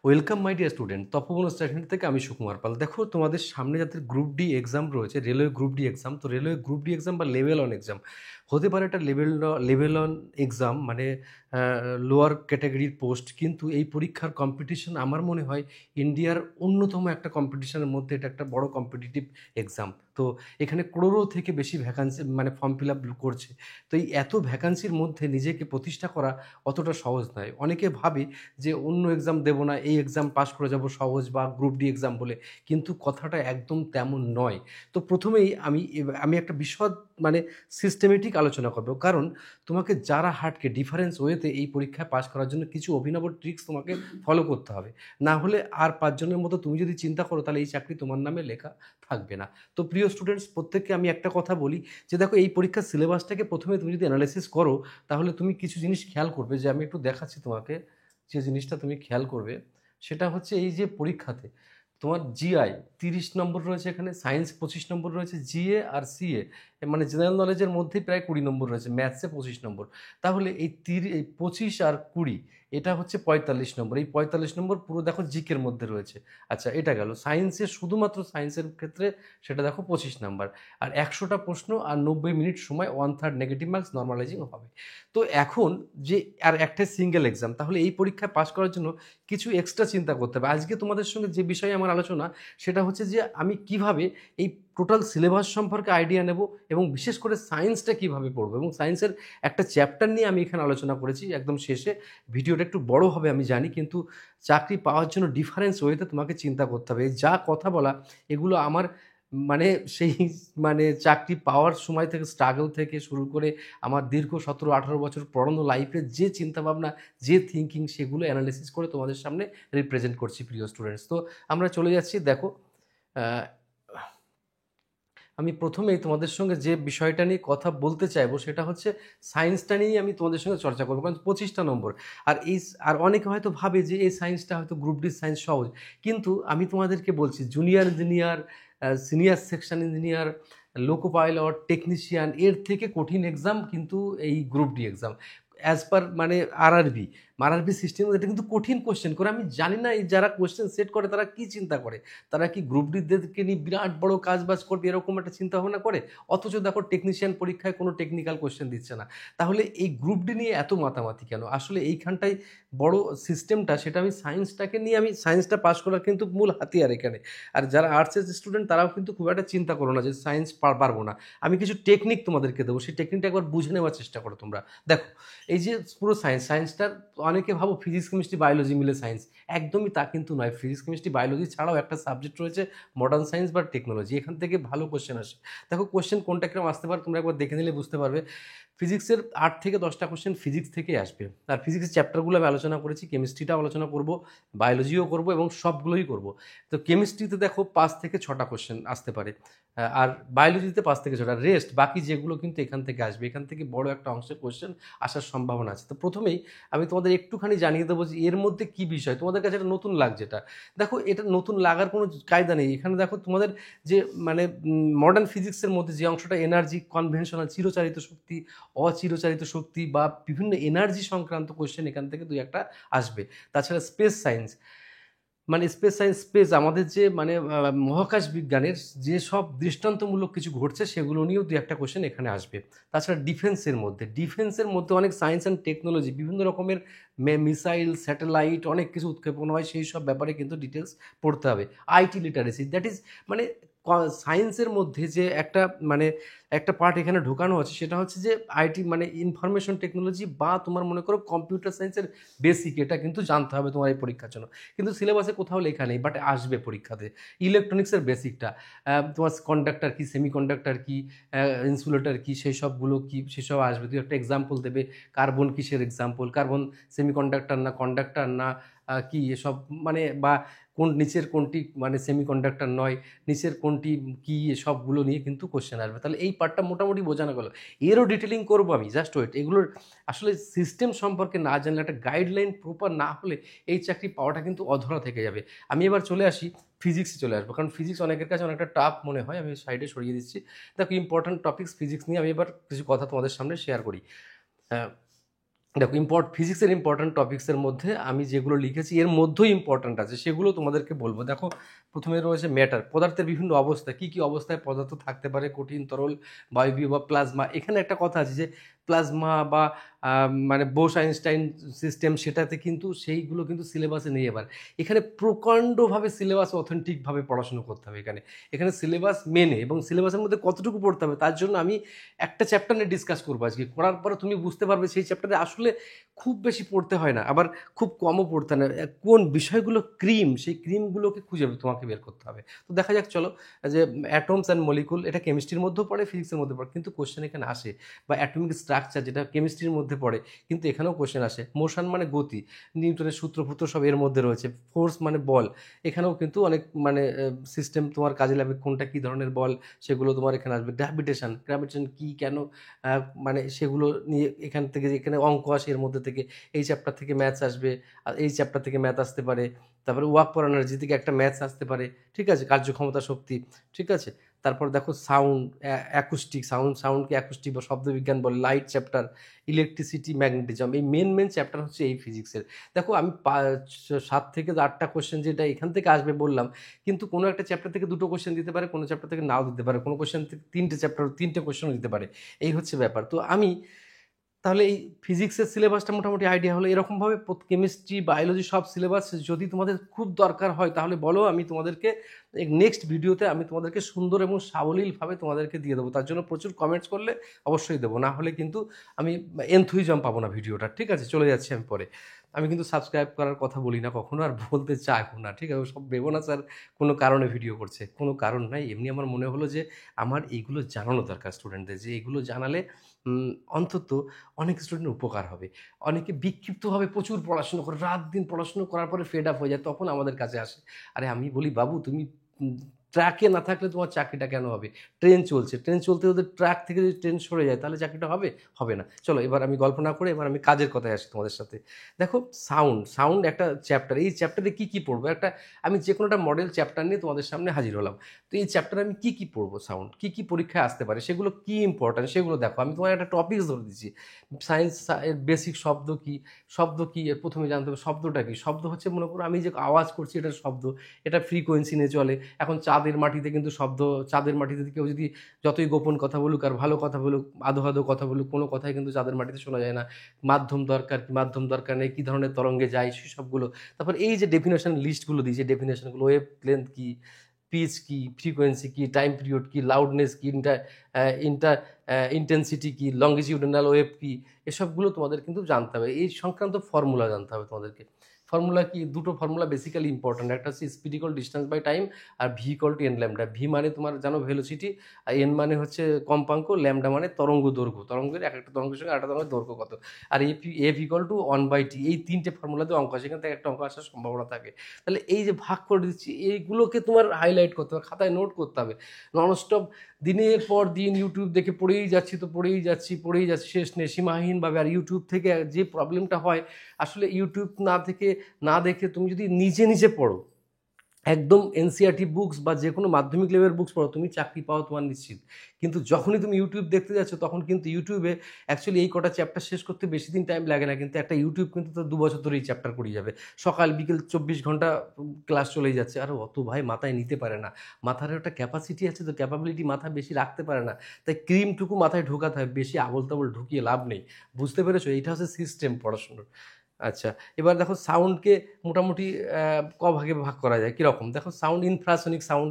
Welcome my dear student, Tapoban study থেকে আমি সুকুমার পাল। দেখো, তোমাদের সামনে যাদের গ্রুপ ডি এক্সাম রয়েছে, রেলওয়ে গ্রুপ ডি এক্সাম, তো রেলওয়ে গ্রুপ ডি এক্সাম বা লেভেল অন এক্সাম হতে পারে। একটা লেভেল অন এক্সাম মানে লোয়ার ক্যাটাগরির পোস্ট, কিন্তু এই পরীক্ষার কম্পিটিশন আমার মনে হয় ইন্ডিয়ার অন্যতম একটা কম্পিটিশনের মধ্যে এটা একটা বড় কম্পিটিটিভ এক্সাম। তো এখানে করোড়ো থেকে বেশি ভ্যাকান্সি মানে ফর্ম ফিল আপ করছে। তো এই এত ভ্যাকান্সির মধ্যে নিজেকে প্রতিষ্ঠা করা অতটা সহজ নয়। অনেকে ভাবে যে অন্য এক্সাম দেবো না, এই এক্সাম পাস করে যাব সহজ, বা গ্রুপ ডি এক্সাম বলে, কিন্তু কথাটা একদম তেমন নয়। তো প্রথমেই আমি একটা বিশদ মানে সিস্টেমেটিক আলোচনা করব, কারণ তোমাকে যারা হাটকে ডিফারেন্স ওয়েতে এই পরীক্ষায় পাস করার জন্য কিছু অভিনব ট্রিক্স তোমাকে ফলো করতে হবে। না হলে আর পাঁচজনের মতো তুমি যদি চিন্তা করো, তাহলে এই চাকরি তোমার নামে লেখা থাকবে না। তো প্রিয় স্টুডেন্টস, প্রত্যেককে আমি একটা কথা বলি যে দেখো, এই পরীক্ষার সিলেবাসটাকে প্রথমে তুমি যদি অ্যানালাইসিস করো, তাহলে তুমি কিছু জিনিস খেয়াল করবে। যে আমি একটু দেখাচ্ছি তোমাকে, যে জিনিসটা তুমি খেয়াল করবে সেটা হচ্ছে এই যে পরীক্ষাতে তোমার জিআই 30 নম্বর রয়েছে, এখানে সায়েন্স 25 নম্বর রয়েছে, জিএ আর সিএ মানে জেনারেল নলেজের মধ্যেই প্রায় 20 নম্বর রয়েছে, ম্যাথসে 25 নম্বর। তাহলে এই 25 আর 20 এটা হচ্ছে 45 নম্বর। এই 45 নম্বর পুরো দেখো জিকের মধ্যে রয়েছে। আচ্ছা, এটা গেল সায়েন্সের, শুধুমাত্র সায়েন্সের ক্ষেত্রে সেটা দেখো 25 নম্বর। আর 100টা প্রশ্ন আর 90 মিনিট সময়, 1/3 নেগেটিভ মার্কস, নর্মালাইজিং হবে। তো এখন যে আর একটা সিঙ্গেল এক্সাম, তাহলে এই পরীক্ষায় পাশ করার জন্য কিছু এক্সট্রা চিন্তা করতে হবে। আজকে তোমাদের সঙ্গে যে বিষয়ে আমার আলোচনা, সেটা হচ্ছে যে আমি কিভাবে এই টোটাল সিলেবাস সম্পর্কে আইডিয়া নেব, এবং বিশেষ করে সায়েন্সটা কিভাবে পড়বো, এবং সায়েন্সের একটা চ্যাপ্টার নিয়ে আমি এখানে আলোচনা করেছি একদম শেষে। ভিডিওটা একটু বড় হবে আমি জানি, কিন্তু চাকরি পাওয়ার জন্য ডিফারেন্স ওয়েতে তোমাকে চিন্তা করতে হবে। এই যা কথা বলা, এগুলো আমার মানে সেই মানে চাকরি পাওয়ার সময় থেকে, স্ট্রাগল থেকে শুরু করে আমার দীর্ঘ 17-18 বছর পড়ানো লাইফের যে চিন্তাভাবনা, যে থিঙ্কিং, সেগুলো অ্যানালিসিস করে তোমাদের সামনে রিপ্রেজেন্ট করছি প্রিয় স্টুডেন্টস। তো আমরা চলে যাচ্ছি। দেখো, আমি প্রথমেই তোমাদের সঙ্গে যে বিষয়টা নিয়ে কথা বলতে চাইবো, সেটা হচ্ছে সায়েন্সটা নিয়েই আমি তোমাদের সঙ্গে চর্চা করবো, কারণ 25টা নম্বর। আর অনেকে হয়তো ভাবে যে এই সায়েন্সটা হয়তো গ্রুপ ডি সায়েন্স সহজ, কিন্তু আমি তোমাদেরকে বলছি junior engineer, senior section engineer, loco pilot, technician, এর থেকে কঠিন এক্সাম কিন্তু এই group D exam. As per মানে আরআরবি সিস্টেম, এটা কিন্তু কঠিন কোশ্চেন করে। আমি জানি না এই যারা কোশ্চেন সেট করে তারা কি চিন্তা করে। তারা কি গ্রুপ ডিদেরকে নিয়ে বিরাট বড় কাজ বাজ করবে এরকম একটা চিন্তা ভাবনা করে? অথচ দেখো, টেকনিশিয়ান পরীক্ষায় কোনো টেকনিক্যাল কোশ্চেন দিচ্ছে না। তাহলে এই গ্রুপ ডি নিয়ে এত মাতামাতি কেন? আসলে এইখানটাই বড় সিস্টেমটা, সেটা আমি সায়েন্সটাকে নিয়ে, আমি সায়েন্সটা পাস করার কিন্তু মূল হাতিয়ার এখানে। আর যারা আর্টসের স্টুডেন্ট, তারাও কিন্তু খুব একটা চিন্তা করো না যে সায়েন্স পারবো না। আমি কিছু টেকনিক তোমাদেরকে দেবো, সেই টেকনিকটা একবার বুঝে নেওয়ার চেষ্টা করো তোমরা। দেখো, এই যে পুরো সায়েন্সটার, অনেকে ভাবো ফিজিক্স কেমিস্ট্রি বায়োলজি মিলে সায়েন্স। একদমই তা কিন্তু নয়। ফিজিক্স কেমিস্ট্রি বায়োলজি ছাড়াও একটা সাবজেক্ট রয়েছে মডার্ন সায়েন্স বা টেকনোলজি। এখান থেকে ভালো কোশ্চেন আসে। দেখো, কোশ্চেন কোনটা কিরকম আসতে পারে তোমরা একবার দেখে নিলে বুঝতে পারবে। ফিজিক্সের 8 থেকে 10টা কোশ্চেন ফিজিক্স থেকেই আসবে। আর ফিজিক্সের চ্যাপ্টারগুলো আমি আলোচনা করেছি, কেমিস্ট্রিটাও আলোচনা করব, বায়োলজিও করব, এবং সবগুলোই করব। তো কেমিস্ট্রিতে দেখো 5 থেকে 6টা কোশ্চেন আসতে পারে, আর বায়োলজিতে 5 থেকে 6টা। রেস্ট বাকি যেগুলো কিন্তু এখান থেকে আসবে। এখান থেকে বড় একটা অংশের কোশ্চেন আসার সম্ভাবনা আছে। তো প্রথমেই আমি তোমাদের একটুখানি জানিয়ে দেবো যে এর মধ্যে কি বিষয় তোমাদের কাছে এটা নতুন লাগছে। এটা দেখো, এটা নতুন লাগার কোনো কায়দা নেই। এখানে দেখো, তোমাদের যে মানে মডার্ন ফিজিক্সের মধ্যে যে অংশটা এনার্জি, কনভেনশনাল, চিরচারিত শক্তি, অচিরচারিত শক্তি, বা বিভিন্ন এনার্জি সংক্রান্ত কোশ্চেন এখান থেকে 2-1টা আসবে। তাছাড়া স্পেস সায়েন্স, মানে স্পেস সায়েন্স, স্পেস আমাদের যে মানে মহাকাশ বিজ্ঞানের যে সব দৃষ্টান্তমূলক কিছু ঘটছে, সেগুলো নিয়েও 2-1টা কোশ্চেন এখানে আসবে। তাছাড়া ডিফেন্সের মধ্যে অনেক সায়েন্স অ্যান্ড টেকনোলজি, বিভিন্ন রকমের মিসাইল, স্যাটেলাইট, অনেক কিছু উৎক্ষেপণ হয়, সেই সব ব্যাপারে কিন্তু ডিটেলস পড়তে হবে। আইটি লিটারেসি, দ্যাট ইজ মানে সায়েন্সের মধ্যে যে একটা মানে একটা পার্ট এখানে ঢোকানো আছে, সেটা হচ্ছে যে আইটি মানে ইনফরমেশন টেকনোলজি, বা তোমার মনে করো কম্পিউটার সায়েন্সের বেসিক, এটা কিন্তু জানতে হবে তোমার এই পরীক্ষার জন্য। কিন্তু সিলেবাসে কোথাও লেখা নেই, বাট আসবে পরীক্ষাতে। ইলেকট্রনিক্সের বেসিকটা, তোমার কন্ডাক্টর কি, সেমিকন্ডাক্টর কি, ইনসুলেটর কি, সেই সবগুলো কি, সেসব আসবে। তুই একটা এক্সাম্পল দেবে, কার্বন কিসের এক্সাম্পল, কার্বন সেমিকন্ডাক্টর না কন্ডাক্টর না, কি এসব মানে, বা কোন নিচের কোনটি মানে সেমিকন্ডাক্টর নয়, নিচের কোনটি কি, সবগুলো নিয়ে কিন্তু কোশ্চেন আসবে। তাহলে এই পার্টটা মোটামুটি বোঝানো গেল। এরও ডিটেলিং করবো আমি, জাস্ট ওয়েট। এগুলোর আসলে সিস্টেম সম্পর্কে না জানলে, একটা গাইডলাইন প্রপার না হলে, এই চাকরি পাওয়াটা কিন্তু অধরা থেকে যাবে। আমি এবার চলে আসি ফিজিক্সে চলে আসবো, কারণ ফিজিক্স অনেকের কাছে অনেকটা টাফ মনে হয়। আমি সাইডে সরিয়ে দিচ্ছি। দেখো, ইম্পর্ট্যান্ট টপিকস ফিজিক্স নিয়ে আমি এবার কিছু কথা তোমাদের সামনে শেয়ার করি। দেখো ফিজিক্সের ইম্পর্ট্যান্ট টপিক্সের মধ্যে আমি যেগুলো লিখেছি এর মধ্যেই ইম্পর্ট্যান্ট আছে, সেগুলো তোমাদেরকে বলবো। দেখো প্রথমে রয়েছে ম্যাটার, পদার্থের বিভিন্ন অবস্থা, কি কি অবস্থায় পদার্থ থাকতে পারে, কঠিন, তরল, বায়বীয় বা প্লাজমা। এখানে একটা কথা আছে যে প্লাজমা বা মানে বোস আইনস্টাইন সিস্টেম, সেটাতে কিন্তু সেইগুলো কিন্তু সিলেবাসে নেই। এবার এখানে প্রকাণ্ডভাবে সিলেবাস অথেন্টিকভাবে পড়াশুনো করতে হবে। এখানে এখানে সিলেবাস মেনে এবং সিলেবাসের মধ্যে কতটুকু পড়তে হবে তার জন্য আমি একটা চ্যাপ্টার নিয়ে ডিসকাস করবো আজকে। করার পরে তুমি বুঝতে পারবে সেই চ্যাপ্টারে আসলে খুব বেশি পড়তে হয় না, আবার খুব কমও পড়তে হয় না। কোন বিষয়গুলো ক্রিম, সেই ক্রিমগুলোকে খুঁজে তোমাকে বের করতে হবে। তো দেখা যাক চলো, যে অ্যাটমস অ্যান্ড মলিকুল, এটা কেমিস্ট্রির মধ্যেও পড়ে, ফিজিক্সের মধ্যে পড়ে, কিন্তু কোশ্চেন এখানে আসে। বা অ্যাটমিক স্ট্রাকচার, যেটা কেমিস্ট্রির মধ্যে পড়ে, কিন্তু এখানেও কোশ্চেন আসে। মোশন মানে গতি, নিউটনের সূত্রপুত্র সব এর মধ্যে রয়েছে। ফোর্স মানে বল, এখানেও কিন্তু অনেক মানে সিস্টেম তোমার কাজে লাগবে, কোনটা কী ধরনের বল সেগুলো তোমার এখানে আসবে। গ্র্যাভিটেশন কী, কেন, মানে সেগুলো নিয়ে এখান থেকে, এখানে অঙ্ক আসে এর মধ্যে থেকে, এই চ্যাপ্টার থেকে ম্যাথস আসবে, আর এই চ্যাপ্টার থেকে ম্যাথ আসতে পারে। তারপরে ওয়ার্ক ফর এনার্জি থেকে একটা ম্যাথস আসতে পারে, ঠিক আছে, কার্যক্ষমতা শক্তি, ঠিক আছে। তারপর দেখো সাউন্ড, অ্যাকুস্টিক, সাউন্ডকে অ্যাকুস্টিক বা শব্দবিজ্ঞান বলে, লাইট চ্যাপ্টার, ইলেকট্রিসিটি, ম্যাগনেটিজম, এই মেন চ্যাপ্টার হচ্ছে এই ফিজিক্সের। দেখো আমি 7 থেকে 8টা কোশ্চেন যেটা এখান থেকে আসবে বললাম, কিন্তু কোনো একটা চ্যাপ্টার থেকে 2টো কোশ্চেন দিতে পারে, কোনো চ্যাপ্টার থেকে নাও দিতে পারে, কোনো কোশ্চেন থেকে 3টে কোশ্চেনও দিতে পারে। এই হচ্ছে ব্যাপার। তো আমি তাহলে এই ফিজিক্সের সিলেবাসটা মোটামুটি আইডিয়া হলো। এরকমভাবে কেমিস্ট্রি, বায়োলজি সব সিলেবাস যদি তোমাদের খুব দরকার হয় তাহলে বলো, আমি তোমাদেরকে নেক্সট ভিডিওতে আমি তোমাদেরকে সুন্দর এবং সাবলীলভাবে তোমাদেরকে দিয়ে দেবো। তার জন্য প্রচুর কমেন্টস করলে অবশ্যই দেবো, না হলে কিন্তু আমি এনথুইজম পাবো না ভিডিওটা, ঠিক আছে। চলে যাচ্ছি আমি পরে। আমি কিন্তু সাবস্ক্রাইব করার কথা বলি না কখনো, আর বলতে চাইবো না, ঠিক আছে। সব ভেবো না স্যার কোনো কারণে ভিডিও করছে, কোনো কারণ নাই, এমনি আমার মনে হলো যে আমার এইগুলো জানানো দরকার স্টুডেন্টদের, যে এগুলো জানালে অন্তত অনেক স্টুডেন্টের উপকার হবে। অনেকে বিক্ষিপ্তভাবে প্রচুর পড়াশুনো করে, রাত দিন পড়াশুনো করার পরে ফেড আপ হয়ে যায়, তখন আমাদের কাছে আসে। আরে আমি বলি, বাবু তুমি ট্র্যাকে না থাকলে তোমার চাকরিটা কেন হবে? ট্রেন চলছে, ট্রেন চলতে ওদের ট্র্যাক থেকে যদি ট্রেন সরে যায় তাহলে চাকরিটা হবে? হবে না। চলো এবার আমি গল্প না করে এবার আমি কাজের কথায় আসি তোমাদের সাথে। দেখো সাউন্ড একটা চ্যাপ্টার, এই চ্যাপ্টারে কী কী পড়বো, আমি যে কোনো একটা মডেল চ্যাপ্টার নিয়ে তোমাদের সামনে হাজির হলাম। তো এই চ্যাপ্টারে আমি কী কী পড়বো, সাউন্ড কী কী পরীক্ষায় আসতে পারে, সেগুলো কী ইম্পর্ট্যান্ট সেগুলো দেখো। আমি তোমার একটা টপিকস ধরে দিচ্ছি। সায়েন্স এর বেসিক শব্দ কী এর প্রথমে জানতে হবে শব্দটা কী। শব্দ হচ্ছে, মনে করো আমি যে আওয়াজ করছি এটা শব্দ, এটা ফ্রিকোয়েন্সি নিয়ে চলে। এখন চাঁদের মাটিতে কিন্তু চাঁদের মাটিতে কেউ যদি যতই গোপন কথা বলুক আর ভালো কথা বলুক, আধো আধো কথা বলুক, কোনো কথাই কিন্তু চাঁদের মাটিতে শোনা যায় না। মাধ্যম দরকার কি, মাধ্যম দরকার নেই, কী ধরনের তরঙ্গে যায় সেসবগুলো। তারপর এই যে ডেফিনেশন লিস্টগুলো দিয়েছে, ডেফিনেশনগুলো, ওয়েভ লেন্থ কী, পিচ কী, ফ্রিকোয়েন্সি কী, টাইম পিরিয়ড কী, লাউডনেস কী, ইন্টার ইন্টেন্সিটি কী, লংগিটিউডিনাল ওয়েভ কী, এসবগুলো তোমাদের কিন্তু জানতে হবে। এই সংক্রান্ত ফর্মুলা জানতে হবে তোমাদেরকে। ফর্মুলা কি, দুটো ফর্মুলা বেসিক্যালি ইম্পর্ট্যান্ট। একটা হচ্ছে speed equal distance by time, আর V equal to N lambda. V মানে তোমার জানো ভেলোসিটি, আর এন মানে হচ্ছে কম্পাঙ্ক, ল্যামডা মানে তরঙ্গ দৈর্ঘ্য, তরঙ্গের এক একটা তরঙ্গের সঙ্গে একটা তরঙ্গের দৈর্ঘ্য কত, আর এফ ইকুয়াল টু 1/t। এই 3টে ফর্মুলাতে অঙ্ক আসে, এখান থেকে একটা অঙ্ক আসার সম্ভাবনা থাকে। তাহলে এই যে ভাগ করে দিচ্ছি, এইগুলোকে তোমার হাইলাইট করতে হবে, খাতায় নোট করতে হবে। ননস্টপ দিনের পর দিন ইউটিউব দেখে পড়েই যাচ্ছি, শেষ নেই সীমাহীনভাবে। আর ইউটিউব থেকে যে প্রবলেমটা হয়, আসলে ইউটিউব না দেখে তুমি যদি নিজে পড়ো, একদম এনসিইআরটি বুকস বা যে কোনো মাধ্যমিক লেভেলের বুকস পড়ো, তুমি চাকরি পাও তোমার নিশ্চিত। কিন্তু যখনই তুমি ইউটিউব দেখতে যাচ্ছ, তখন কিন্তু ইউটিউবে অ্যাকচুয়ালি এই কটা চ্যাপ্টার শেষ করতে বেশি দিন টাইম লাগে না, কিন্তু একটা ইউটিউব কিন্তু তো 2 বছর ধরে এই চ্যাপ্টার করিয়ে যাবে। সকাল বিকেল 24 ঘন্টা ক্লাস চলেই যাচ্ছে, আর অত ভাই মাথায় নিতে পারে না। মাথার একটা ক্যাপাসিটি আছে, তো ক্যাপাবিলিটি মাথায় বেশি রাখতে পারে না। তাই ক্রিমটুকু মাথায় ঢোকাতে হয়, বেশি আবল তাবল ঢুকিয়ে লাভ নেই। বুঝতে পেরেছো? এইটা হচ্ছে সিস্টেম পড়াশুনোর। আচ্ছা, এবার দেখো সাউন্ডকে মোটামুটি ভাগে ভাগ করা যায় কীরকম। দেখো sound, infrasonic sound,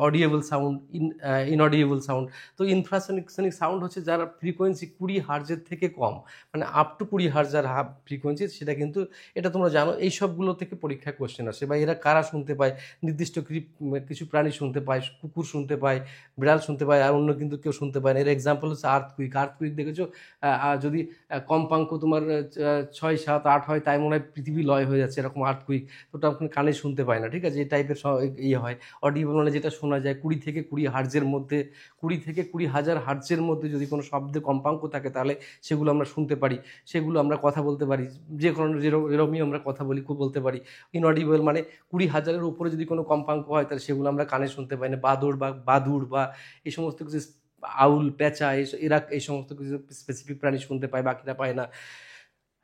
audible sound, inaudible sound. তো ইনফ্রাসনিক সাউন্ড হচ্ছে যার ফ্রিকোয়েন্সি 20 হার্জের থেকে কম, মানে আপ টু 20 হার্জ যার ফ্রিকোয়েন্সি, সেটা কিন্তু এটা তোমরা জানো। এই সবগুলো থেকে পরীক্ষায় কোশ্চেন আসে। বা এরা কারা শুনতে পায়, নির্দিষ্ট কিছু প্রাণী শুনতে পায়, কুকুর শুনতে পায়, বিড়াল শুনতে পায়, আর অন্য কিন্তু কেউ শুনতে পায় না। এর এক্সাম্পল হচ্ছে আর্থকুইক দেখেছো? যদি কম্পাঙ্ক তোমার 6, 7, 8 হয়, তাই মনে হয় পৃথিবী লয় হয়ে যাচ্ছে, এরকম আর্থকুইক। তো ওটা আপনি কানে শুনতে পায় না, ঠিক আছে। এই টাইপের ইয়ে হয়। অডিয়েবল মানে যেটা শোনা যায় 20 থেকে 20 হার্জের মধ্যে, 20 থেকে 20,000 হার্জের মধ্যে যদি কোনো শব্দে কম্পাঙ্ক থাকে, তাহলে সেগুলো আমরা শুনতে পারি, সেগুলো আমরা কথা বলতে পারি, যে কোনো যেরকমই আমরা কথা বলতে পারি। ইনঅডিবল মানে 20,000-এর উপরে যদি কোনো কম্পাঙ্ক হয়, তাহলে সেগুলো আমরা কানে শুনতে পাই না। বাদুড় বা এই সমস্ত কিছু, আউল, পেঁচা, এরা এই সমস্ত কিছু স্পেসিফিক প্রাণী শুনতে পায়, বাকিরা পায় না।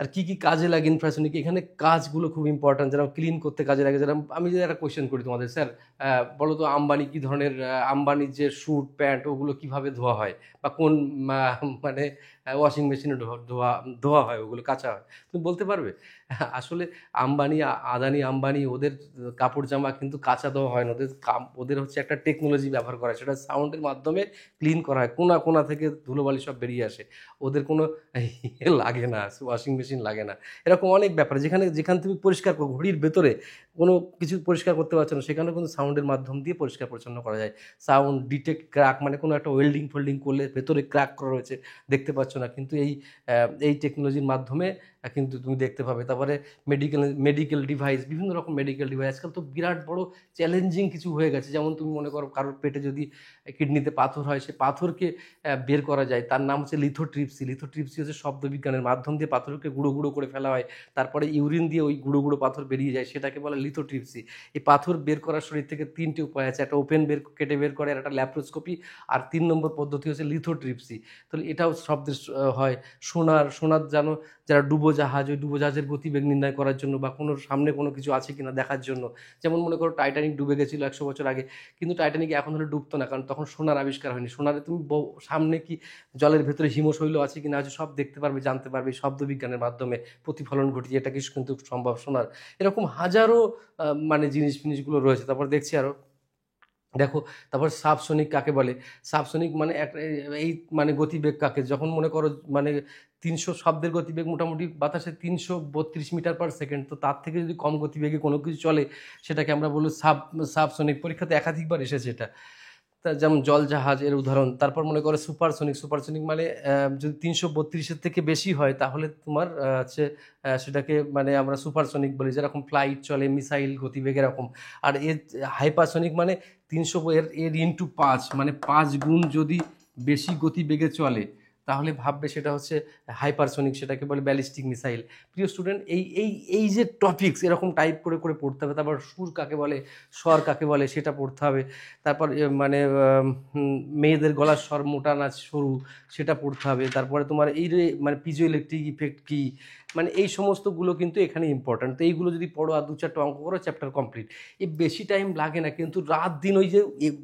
আর কি কি কাজে লাগে ইনফ্রাসোনিক, এখানে কাজগুলো খুব ইম্পর্ট্যান্ট, যেরকম ক্লিন করতে কাজে লাগে। যেরকম আমি যদি একটা কোয়েশ্চেন করি তোমাদের, স্যার বলো তো আম্বানি কি ধরনের, আম্বানির যে স্যুট প্যান্ট ওগুলো কিভাবে ধোয়া হয়, বা কোন মানে ওয়াশিং মেশিনে ধোয়া ধোয়া হয়, ওগুলো কাঁচা হয়, তুমি বলতে পারবে? আসলে আম্বানি, আদানি আম্বানি, ওদের কাপড় জামা কিন্তু কাঁচা ধোয়া হয় না, ওদের ওদের হচ্ছে একটা টেকনোলজি ব্যবহার করা হয়, সেটা সাউন্ডের মাধ্যমে ক্লিন করা হয়, কোনা কোনা থেকে ধুলোবালি সব বেরিয়ে আসে, ওদের কোনো লাগে না, ওয়াশিং মেশিন লাগে না। এরকম অনেক ব্যাপার, যেখানে তুমি পরিষ্কার করো, ঘড়ির ভেতরে কোনো কিছু পরিষ্কার করতে পারছো না, সেখানেও কিন্তু সাউন্ডের মাধ্যম দিয়ে পরিষ্কার পরিচ্ছন্ন করা যায়। সাউন্ড ডিটেক্ট ক্র্যাক, মানে কোনো একটা ওয়েল্ডিং ফোল্ডিং করলে ভেতরে ক্র্যাক করা রয়েছে, দেখতে পাচ্ছ না, কিন্তু এই টেকনোলজির মাধ্যমে কিন্তু তুমি দেখতে পাবে। তারপরে মেডিকেল ডিভাইস, বিভিন্ন রকম মেডিকেল ডিভাইস আজকাল তো বিরাট বড় চ্যালেঞ্জিং কিছু হয়ে গেছে। যেমন তুমি মনে করো কারোর পেটে যদি কিডনিতে পাথর হয়, সে পাথরকে বের করা যায়, তার নাম হচ্ছে লিথোট্রিপসি। লিথোট্রিপসি হচ্ছে শব্দবিজ্ঞানের মাধ্যম দিয়ে পাথরকে গুঁড়ো গুঁড়ো করে ফেলা হয়, তারপরে ইউরিন দিয়ে ওই গুঁড়ো গুঁড়ো পাথর বেরিয়ে যায়, সেটাকে বলে লিথোট্রিপসি। এই পাথর বের করার শরীর থেকে 3টে উপায় আছে, একটা ওপেন কেটে বের করে, আর একটা ল্যাপ্রোস্কোপি, আর 3 নম্বর পদ্ধতি হচ্ছে লিথোট্রিপসি। তাহলে এটাও শব্দের হয়। সোনার জানো, যারা ডুবোজাহাজ, ওই ডুবোজাহাজের গতিবেগ নির্ণয় করার জন্য, বা কোনো সামনে কোনো কিছু আছে কিনা দেখার জন্য। যেমন মনে করো টাইটানিক ডুবে গেছিলো 100 বছর আগে, কিন্তু টাইটানিক এখন হলে ডুবতো না, কারণ তখন সোনার আবিষ্কার হয়নি। সোনারে তুমি সামনে কি জলের ভেতরে হিমশৈল আছে কিনা আছে সব দেখতে পারবে, জানতে পারবে শব্দবিজ্ঞানের মাধ্যমে, প্রতিফলন ঘটিয়ে, এটা কিন্তু সম্ভব সোনার। এরকম হাজারো মানে জিনিসগুলো রয়েছে। তারপর দেখছি আরো, দেখো, তারপর সাবসনিক কাকে বলে? সাবসনিক মানে এই মানে গতিবেগ কাকে, যখন মনে করো মানে 300 শব্দের গতিবেগ মোটামুটি বাতাসে 332 মিটার/সেকেন্ড, তো তার থেকে যদি কম গতিবেগে কোনো কিছু চলে, সেটাকে আমরা বলবো সাবসনিক। পরীক্ষাতে একাধিকবার এসেছে এটা। তা যেমন জলজাহাজ এর উদাহরণ। তারপর মনে করো সুপারসনিক মানে যদি 332-এর থেকে বেশি হয়, তাহলে তোমার হচ্ছে সেটাকে মানে আমরা সুপারসনিক বলি, যেরকম ফ্লাইট চলে, মিসাইল গতিবেগ এরকম। আর এর হাইপারসনিক মানে 300 এর ইন্টু 5, মানে 5 গুণ যদি বেশি গতিবেগে চলে, তাহলে ভাববে সেটা হচ্ছে হাইপারসনিক, সেটাকে বলে ব্যালিস্টিক মিসাইল। প্রিয় স্টুডেন্ট, এই যে টপিকস এরকম টাইপ করে করে পড়তে হবে। তারপর সুর কাকে বলে, স্বর কাকে বলে, সেটা পড়তে হবে। তারপর মানে মেয়েদের গলার স্বর মোটা না সরু, সেটা পড়তে হবে। তারপরে তোমার এই যে মানে পিজো ইলেকট্রিক ইফেক্ট কী, মানে এই সমস্তগুলো কিন্তু এখানে ইম্পর্ট্যান্ট। তো এইগুলো যদি পড়ো আর 2-4টা অঙ্ক করো, চ্যাপ্টার কমপ্লিট। এই বেশি টাইম লাগে না, কিন্তু রাত দিন ওই যে